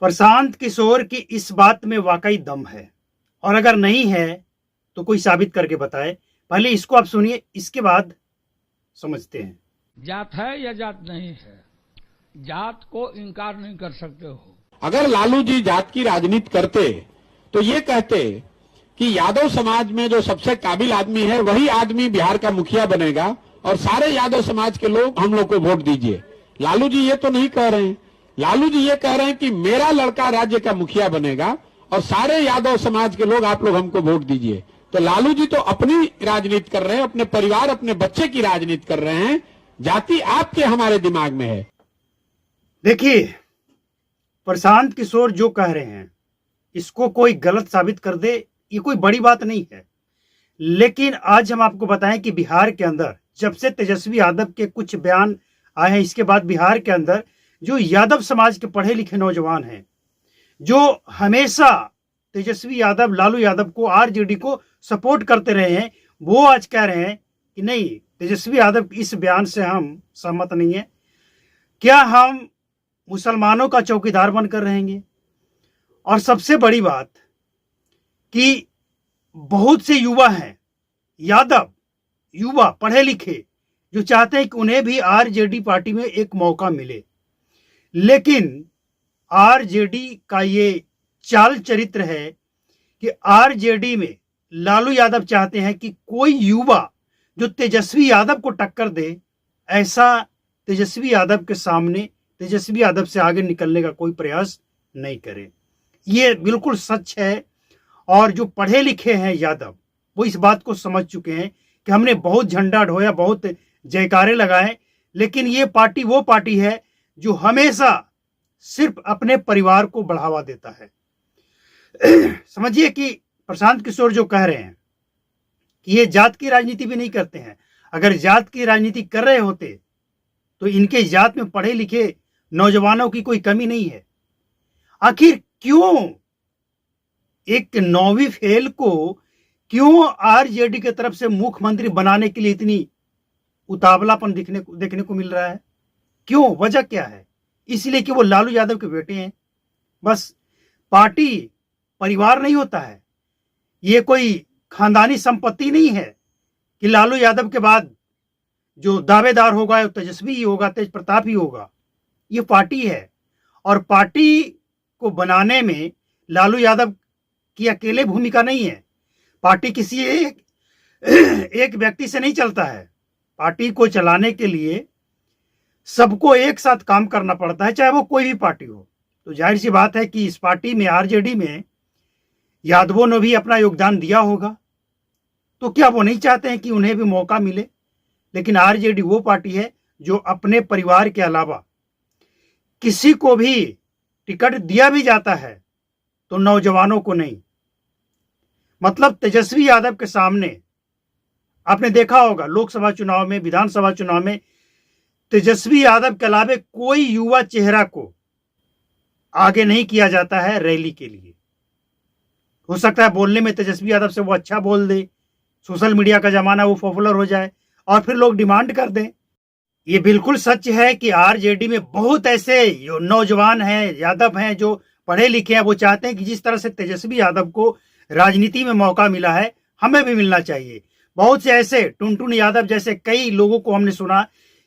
प्रशांत किशोर की इस बात में वाकई दम है, और अगर नहीं है तो कोई साबित करके बताए। पहले इसको आप सुनिए, इसके बाद समझते हैं। जात है या जात नहीं है, जात को इनकार नहीं कर सकते हो। अगर लालू जी जात की राजनीति करते तो ये कहते कि यादव समाज में जो सबसे काबिल आदमी है वही आदमी बिहार का मुखिया बनेगा और सारे यादव समाज के लोग हम लोग को वोट दीजिए। लालू जी ये तो नहीं कह रहे हैं। लालू जी ये कह रहे हैं कि मेरा लड़का राज्य का मुखिया बनेगा और सारे यादव समाज के लोग आप लोग हमको वोट दीजिए। तो लालू जी तो अपनी राजनीति कर रहे हैं, अपने परिवार अपने बच्चे की राजनीति कर रहे हैं। जाति आपके हमारे दिमाग में है। देखिए, प्रशांत किशोर जो कह रहे हैं इसको कोई गलत साबित कर दे, ये कोई बड़ी बात नहीं है। लेकिन आज हम आपको बताएं कि बिहार के अंदर जब से तेजस्वी यादव के कुछ बयान आए हैं, इसके बाद बिहार के अंदर जो यादव समाज के पढ़े लिखे नौजवान हैं, जो हमेशा तेजस्वी यादव, लालू यादव को, आरजेडी को सपोर्ट करते रहे हैं, वो आज कह रहे हैं कि नहीं, तेजस्वी यादव इस बयान से हम सहमत नहीं है। क्या हम मुसलमानों का चौकीदार बनकर रहेंगे? और सबसे बड़ी बात कि बहुत से युवा हैं, यादव युवा पढ़े लिखे, जो चाहते हैं कि उन्हें भी आरजेडी पार्टी में एक मौका मिले। लेकिन आरजेडी का ये चाल चरित्र है कि आरजेडी में लालू यादव चाहते हैं कि कोई युवा जो तेजस्वी यादव को टक्कर दे, ऐसा तेजस्वी यादव के सामने, तेजस्वी यादव से आगे निकलने का कोई प्रयास नहीं करे। ये बिल्कुल सच है। और जो पढ़े लिखे हैं यादव, वो इस बात को समझ चुके हैं कि हमने बहुत झंडा ढोया, बहुत जयकारे लगाए, लेकिन ये पार्टी वो पार्टी है जो हमेशा सिर्फ अपने परिवार को बढ़ावा देता है। समझिए कि प्रशांत किशोर जो कह रहे हैं कि ये जात की राजनीति भी नहीं करते हैं। अगर जात की राजनीति कर रहे होते तो इनके जात में पढ़े लिखे नौजवानों की कोई कमी नहीं है। आखिर क्यों एक 9वीं फेल को क्यों आरजेडी की तरफ से मुख्यमंत्री बनाने के लिए इतनी उतावलापन देखने को मिल रहा है? क्यों? वजह क्या है? इसलिए कि वो लालू यादव के बेटे हैं। बस पार्टी परिवार नहीं होता है, ये कोई खानदानी संपत्ति नहीं है कि लालू यादव के बाद जो दावेदार होगा तेजस्वी ही होगा, तेज प्रताप ही होगा। ये पार्टी है, और पार्टी को बनाने में लालू यादव की अकेले भूमिका नहीं है। पार्टी किसी एक व्यक्ति से नहीं चलता है। पार्टी को चलाने के लिए सबको एक साथ काम करना पड़ता है, चाहे वो कोई भी पार्टी हो। तो जाहिर सी बात है कि इस पार्टी में, आरजेडी में, यादवों ने भी अपना योगदान दिया होगा। तो क्या वो नहीं चाहते हैं कि उन्हें भी मौका मिले? लेकिन आरजेडी वो पार्टी है जो अपने परिवार के अलावा किसी को भी टिकट दिया भी जाता है तो नौजवानों को नहीं। मतलब तेजस्वी यादव के सामने आपने देखा होगा लोकसभा चुनाव में, विधानसभा चुनाव में, तेजस्वी यादव के अलावा कोई युवा चेहरा को आगे नहीं किया जाता है रैली के लिए। हो सकता है बोलने में तेजस्वी यादव से वो अच्छा बोल दे, सोशल मीडिया का जमाना, वो पॉपुलर हो जाए और फिर लोग डिमांड कर दें। ये बिल्कुल सच है कि आरजेडी में बहुत ऐसे नौजवान हैं, यादव हैं, जो पढ़े लिखे हैं। वो चाहते हैं कि जिस तरह से तेजस्वी यादव को राजनीति में मौका मिला है, हमें भी मिलना चाहिए। बहुत से ऐसे टुनटुन यादव जैसे कई लोगों को हमने सुना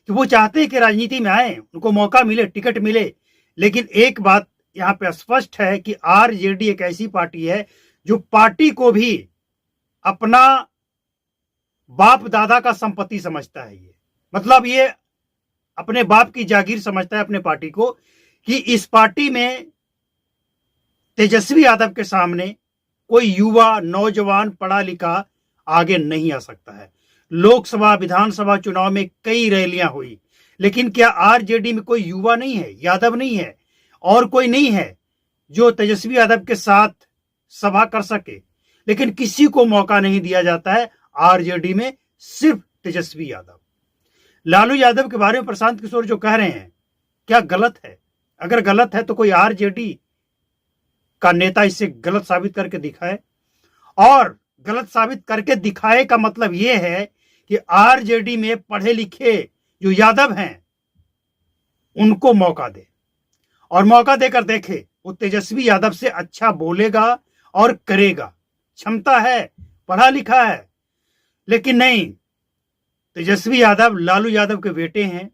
कि वो चाहते हैं कि राजनीति में आए, उनको मौका मिले, टिकट मिले। लेकिन एक बात यहाँ पे स्पष्ट है कि आरजेडी एक ऐसी पार्टी है जो पार्टी को भी अपना बाप दादा का संपत्ति समझता है। ये मतलब ये अपने बाप की जागीर समझता है अपने पार्टी को, कि इस पार्टी में तेजस्वी यादव के सामने कोई युवा, नौजवान, पढ़ा लिखा आगे नहीं आ सकता है। लोकसभा, विधानसभा चुनाव में कई रैलियां हुई, लेकिन क्या आरजेडी में कोई युवा नहीं है, यादव नहीं है, और कोई नहीं है जो तेजस्वी यादव के साथ सभा कर सके? लेकिन किसी को मौका नहीं दिया जाता है आरजेडी में, सिर्फ तेजस्वी यादव। लालू यादव के बारे में प्रशांत किशोर जो कह रहे हैं, क्या गलत है? अगर गलत है तो कोई आरजेडी का नेता इसे गलत साबित करके दिखाए। और गलत साबित करके दिखाए का मतलब यह है कि आरजेडी में पढ़े लिखे जो यादव हैं उनको मौका दे, और मौका देकर देखे वो तेजस्वी यादव से अच्छा बोलेगा और करेगा, क्षमता है, पढ़ा लिखा है। लेकिन नहीं, तेजस्वी यादव लालू यादव के बेटे हैं,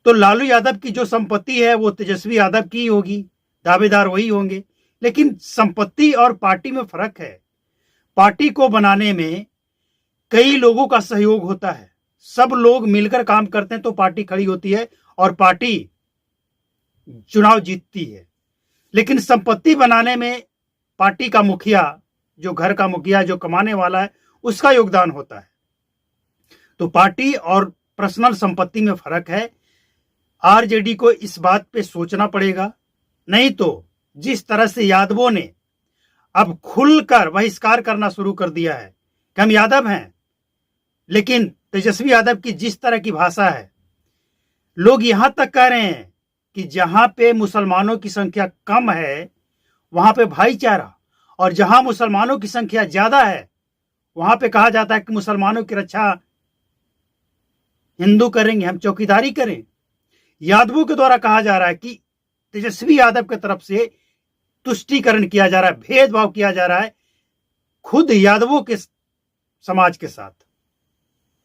तो लालू यादव की जो संपत्ति है वो तेजस्वी यादव की ही होगी, दावेदार वही होंगे। लेकिन संपत्ति और पार्टी में फर्क है। पार्टी को बनाने में कई लोगों का सहयोग होता है, सब लोग मिलकर काम करते हैं तो पार्टी खड़ी होती है और पार्टी चुनाव जीतती है। लेकिन संपत्ति बनाने में पार्टी का मुखिया, जो घर का मुखिया, जो कमाने वाला है, उसका योगदान होता है। तो पार्टी और पर्सनल संपत्ति में फर्क है। आरजेडी को इस बात पे सोचना पड़ेगा, नहीं तो जिस तरह से यादवों ने अब खुलकर बहिष्कार करना शुरू कर दिया है कि हम यादव हैं, लेकिन तेजस्वी यादव की जिस तरह की भाषा है, लोग यहां तक कह रहे हैं कि जहां पे मुसलमानों की संख्या कम है वहां पे भाईचारा, और जहां मुसलमानों की संख्या ज्यादा है वहां पे कहा जाता है कि मुसलमानों की रक्षा हिंदू करेंगे, हम चौकीदारी करें। यादवों के द्वारा कहा जा रहा है कि तेजस्वी यादव की तरफ से तुष्टीकरण किया जा रहा है, भेदभाव किया जा रहा है खुद यादवों के समाज के साथ।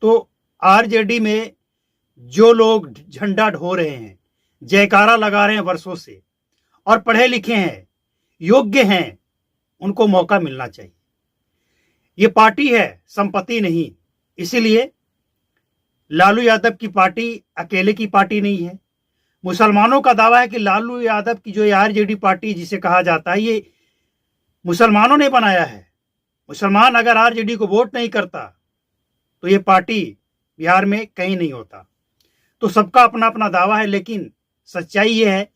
तो आरजेडी में जो लोग झंडा ढो रहे हैं, जयकारा लगा रहे हैं वर्षों से, और पढ़े लिखे हैं, योग्य हैं, उनको मौका मिलना चाहिए। ये पार्टी है, संपत्ति नहीं। इसीलिए लालू यादव की पार्टी अकेले की पार्टी नहीं है। मुसलमानों का दावा है कि लालू यादव की जो आरजेडी पार्टी जिसे कहा जाता है, ये मुसलमानों ने बनाया है। मुसलमान अगर आरजेडी को वोट नहीं करता तो ये पार्टी बिहार में कहीं नहीं होता। तो सबका अपना अपना दावा है, लेकिन सच्चाई ये है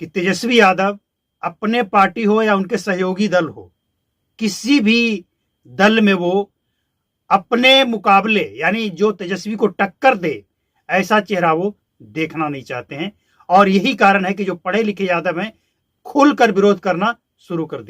कि तेजस्वी यादव अपने पार्टी हो या उनके सहयोगी दल हो, किसी भी दल में वो अपने मुकाबले, यानी जो तेजस्वी को टक्कर दे, ऐसा चेहरा वो देखना नहीं चाहते हैं। और यही कारण है कि जो पढ़े लिखे यादव हैं खुलकर विरोध करना शुरू कर दिए।